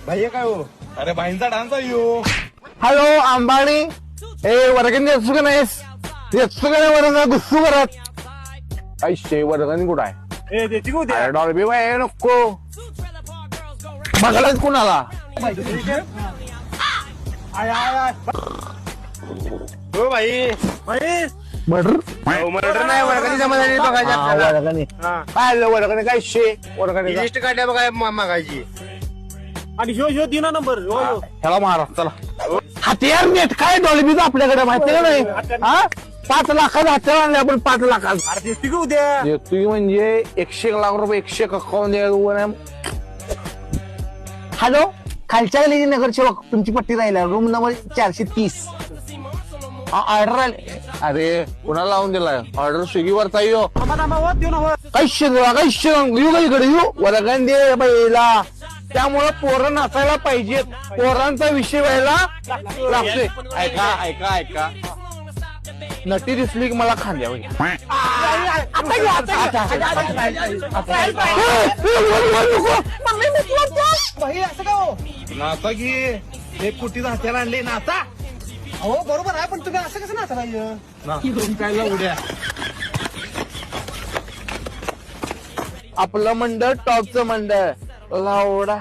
भैया काय हो? अरे भाईंचा डान्स आहे यो. हॅलो अंबानी ए वर्गणी येतो का नाहीस येतो का नाही वर्ग गुस्सू करत ऐशे वर्गणी कुठं आहे ए देते का उद्या? डॉल्बी बाय नको बघायलाच कुणाला आय आय आय. हो भाई भाई मर्डर मर्डर नाही वर्गणी जमा झाली बघायची आपल्याला. वर्गणी हा. काय आलं वर्गणी काय शे वर्गणी लिस्ट काढल्या बघा मागायची. आणि ह्यो दिना नंबर हो ह्यो. ह्याला मारा चला हत्यार नेट काय डॉल्बीच आपल्याकडे माहिती का नाही हा 5 लाखाचा हत्यार आणले आपण 5 लाखाचा अरे देते का उद्या? तुम्ही म्हणजे 101 लाख रुपये 101 अकाउंट द्या. हॅलो खालच्या गल्ली नगरचे तुमची पट्टी राहिल्या रूम नंबर 430 ऑर्डर आले अरे कुणाला लावून दिलाय ऑर्डर स्विगीवरचा येऊ थांबा थांबा हो देऊ ना हो. काही येऊ का इकडे येऊ वर्गण दे पहिला त्यामुळं पोरं नाचायला पाहिजेत पोरांचा विषय व्हायला लागतोय ऐका ऐका ऐका नटी दिसली की मला खांद्या भाई असं का हो? नाचा की हे कुटीचं हत्यार आणले नाचा. हो बरोबर आहे पण तुम्ही असं कसं नाचा पाहिजे? काय उद्या आपलं मंडळ टॉपचं मंडळ लावडा